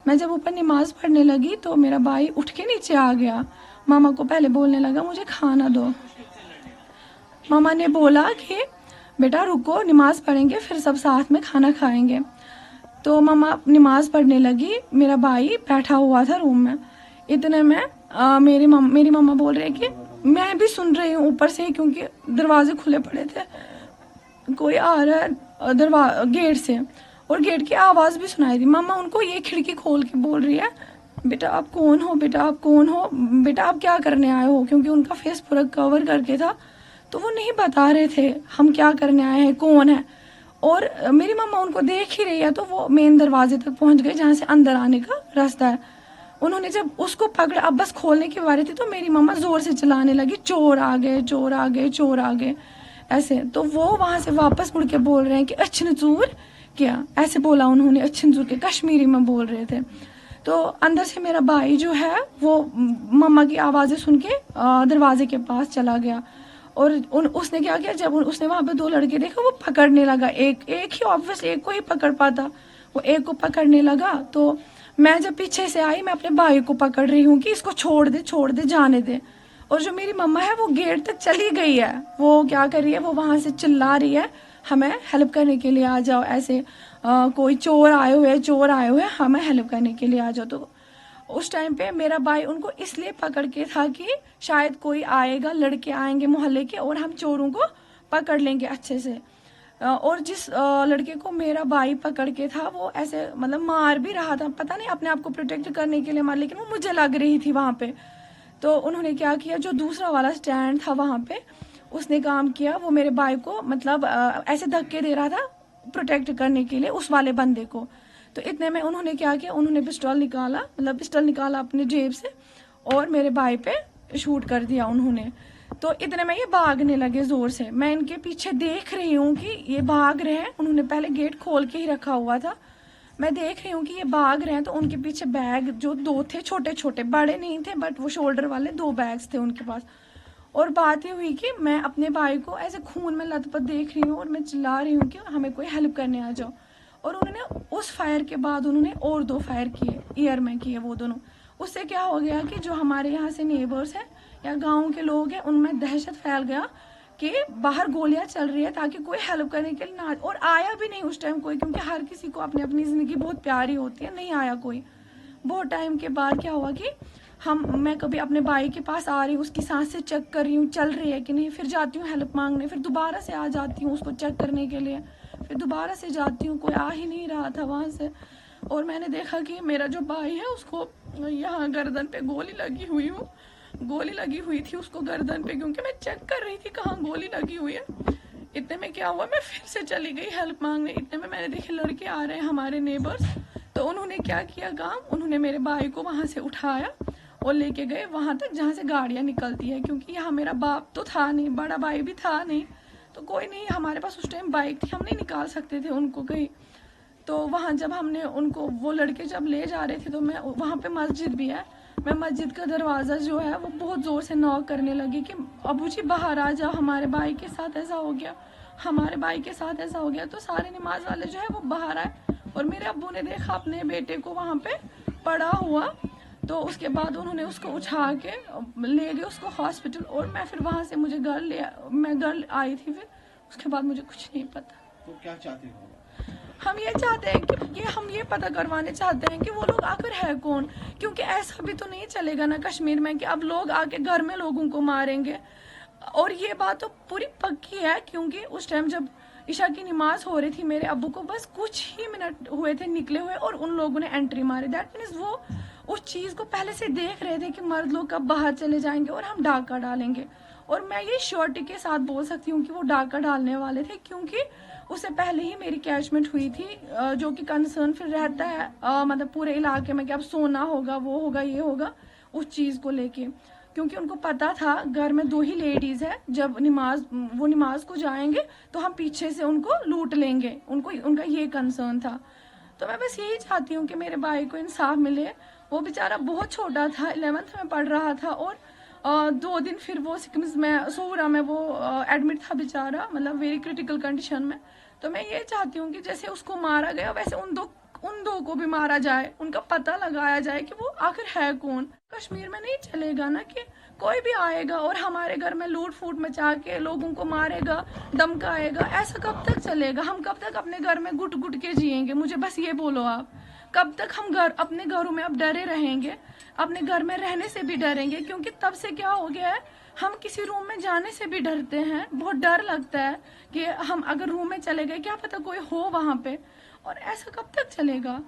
मैं जब ऊपर नमाज पढ़ने लगी तो मेरा भाई उठ के नीचे आ गया। मामा को पहले बोलने लगा मुझे खाना दो। मामा ने बोला कि बेटा रुको, नमाज पढ़ेंगे फिर सब साथ में खाना खाएंगे। तो मामा नमाज पढ़ने लगी, मेरा भाई बैठा हुआ था रूम में। इतने में मेरी मम्मा बोल रही है कि मैं भी सुन रही हूँ ऊपर से, क्योंकि दरवाजे खुले पड़े थे, कोई आ रहा है गेट से, और गेट की आवाज़ भी सुनाई दी। मामा उनको ये खिड़की खोल के बोल रही है बेटा आप कौन हो, बेटा आप कौन हो, बेटा आप क्या करने आए हो, क्योंकि उनका फेस पूरा कवर करके था तो वो नहीं बता रहे थे हम क्या करने आए हैं, कौन है। और मेरी मम्मा उनको देख ही रही है तो वो मेन दरवाजे तक पहुंच गए जहाँ से अंदर आने का रास्ता है। उन्होंने जब उसको पकड़ा, अब बस खोलने की बारी थी, तो मेरी मम्मा जोर से चिल्लाने लगी चोर आ गए, चोर आ गए, चोर आ गए, ऐसे। तो वो वहां से वापस मुड़ के बोल रहे हैं कि अच्छन चूर क्या, ऐसे बोला उन्होंने, अच्छन चूर के कश्मीरी में बोल रहे थे। तो अंदर से मेरा भाई जो है वो मम्मा की आवाज़ें सुन के दरवाजे के पास चला गया। और उसने क्या किया, जब उसने वहां पे 2 लड़के देखा वो पकड़ने लगा, एक ही ऑब्वियस एक को ही पकड़ पाता, वो एक को पकड़ने लगा। तो मैं जब पीछे से आई, मैं अपने भाई को पकड़ रही हूँ कि इसको छोड़ दे, जाने दे। और जो मेरी मम्मा है वो गेट तक चली गई है, वो क्या कर रही है, वो वहां से चिल्ला रही है हमें हेल्प करने के लिए आ जाओ, ऐसे कोई चोर आए हुए, हमें हेल्प करने के लिए आ जाओ। तो उस टाइम पे मेरा भाई उनको इसलिए पकड़ के था कि शायद कोई आएगा, लड़के आएंगे मोहल्ले के और हम चोरों को पकड़ लेंगे अच्छे से। और जिस लड़के को मेरा भाई पकड़ के था वो ऐसे मतलब मार भी रहा था, पता नहीं अपने आप को प्रोटेक्ट करने के लिए मार, लेकिन वो मुझे लग रही थी वहां पे। तो उन्होंने क्या किया, जो दूसरा वाला स्टैंड था वहां पे उसने काम किया, वो मेरे भाई को मतलब ऐसे धक्के दे रहा था प्रोटेक्ट करने के लिए उस वाले बंदे को। तो इतने में उन्होंने क्या किया, उन्होंने पिस्टल निकाला अपने जेब से और मेरे भाई पे शूट कर दिया उन्होंने। तो इतने में ये भागने लगे जोर से, मैं इनके पीछे देख रही हूँ कि ये भाग रहे हैं, उन्होंने पहले गेट खोल के ही रखा हुआ था, मैं देख रही हूँ कि ये भाग रहे हैं। तो उनके पीछे बैग जो 2 थे, छोटे छोटे, बड़े नहीं थे बट वो शोल्डर वाले 2 बैग्स थे उनके पास। और बात ये हुई कि मैं अपने भाई को ऐसे खून में लथपथ देख रही हूँ और मैं चिल्ला रही हूँ कि हमें कोई हेल्प करने आ जाओ। और उन्होंने उस फायर के बाद उन्होंने और 2 फायर किए, ईयर में किए वो दोनों। उससे क्या हो गया कि जो हमारे यहाँ से नेबर्स हैं या गांव के लोग हैं उनमें दहशत फैल गया कि बाहर गोलियां चल रही है, ताकि कोई हेल्प करने के लिए ना, और आया भी नहीं उस टाइम कोई, क्योंकि हर किसी को अपनी अपनी जिंदगी बहुत प्यारी होती है, नहीं आया कोई। बहुत टाइम के बाद क्या हुआ कि मैं कभी अपने भाई के पास आ रही हूँ, उसकी सांसें चेक कर रही हूँ चल रही है कि नहीं, फिर जाती हूँ हेल्प मांगने, फिर दोबारा से आ जाती हूँ उसको चेक करने के लिए, फिर दोबारा से जाती हूँ, कोई आ ही नहीं रहा था वहां से। और मैंने देखा कि मेरा जो भाई है उसको यहाँ गर्दन पे गोली लगी हुई थी उसको गर्दन पे, क्योंकि मैं चेक कर रही थी कहाँ गोली लगी हुई है। इतने में क्या हुआ, मैं फिर से चली गई हेल्प मांगने। इतने में मैंने देखे लड़के आ रहे हैं हमारे नेबर्स, तो उन्होंने क्या किया काम, उन्होंने मेरे भाई को वहां से उठाया और लेके गए वहां तक जहाँ से गाड़ियां निकलती है, क्योंकि यहाँ मेरा बाप तो था नहीं, बड़ा भाई भी था नहीं, तो कोई नहीं, हमारे पास उस टाइम बाइक थी, हम नहीं निकाल सकते थे उनको कहीं। तो वहां जब हमने उनको, वो लड़के जब ले जा रहे थे, तो मैं वहां पे मस्जिद भी है, मैं मस्जिद का दरवाजा जो है वो बहुत जोर से नॉक करने लगी कि अबू जी बाहर आ जाओ, हमारे भाई के साथ ऐसा हो गया, हमारे भाई के साथ ऐसा हो गया। तो सारे नमाज वाले जो है वो बाहर आए और मेरे अब्बू ने देखा अपने बेटे को वहां पे पड़ा हुआ, तो उसके बाद उन्होंने उसको उठा के ले गए उसको हॉस्पिटल। और मैं फिर वहां से मुझे मैं घर आई थी, फिर उसके बाद मुझे कुछ नहीं पता। तो क्या चाहते हो? हम ये चाहते हैं कि हम ये पता करवाने चाहते हैं कि वो लोग आखिर है कौन, क्योंकि ऐसा भी तो नहीं चलेगा ना कश्मीर में कि अब लोग आके घर में लोगों को मारेंगे। और ये बात तो पूरी पक्की है, क्योंकि उस टाइम जब ईशा की नमाज हो रही थी, मेरे अब्बू को बस कुछ ही मिनट हुए थे निकले हुए और उन लोगों ने एंट्री मारी। दैट मीन्स वो उस चीज को पहले से देख रहे थे कि मर्द लोग कब बाहर चले जाएंगे और हम डाका डालेंगे। और मैं ये श्योरिटी के साथ बोल सकती हूँ कि वो डाका डालने वाले थे, क्योंकि उससे पहले ही मेरी कैचमेंट हुई थी, जो कि कंसर्न फिर रहता है मतलब पूरे इलाके में कि अब सोना होगा, वो होगा, ये होगा, उस चीज को लेके। क्योंकि उनको पता था घर में 2 ही लेडीज है, जब वो नमाज को जाएंगे तो हम पीछे से उनको लूट लेंगे, उनका ये कंसर्न था। तो मैं बस यही चाहती हूँ कि मेरे भाई को इंसाफ मिले। वो बेचारा बहुत छोटा था, 11th में पढ़ रहा था, और 2 दिन फिर वो सिकम्स में सोहरा में वो एडमिट था बेचारा, मतलब वेरी क्रिटिकल कंडीशन में। तो मैं ये चाहती हूँ कि जैसे उसको मारा गया वैसे उन उन दो को भी मारा जाए, उनका पता लगाया जाए कि वो आखिर है कौन। कश्मीर में नहीं चलेगा ना कि कोई भी आएगा और हमारे घर में लूट फूट मचा के लोगों को मारेगा, धमकाएगा। ऐसा कब तक चलेगा? हम कब तक अपने घर में घुट घुट के जिएंगे? मुझे बस ये बोलो आप, कब तक हम अपने घरों में अब डरे रहेंगे? अपने घर में रहने से भी डरेंगे, क्योंकि तब से क्या हो गया है, हम किसी रूम में जाने से भी डरते हैं। बहुत डर लगता है कि हम अगर रूम में चले गए, क्या पता कोई हो वहां पे। और ऐसा कब तक चलेगा?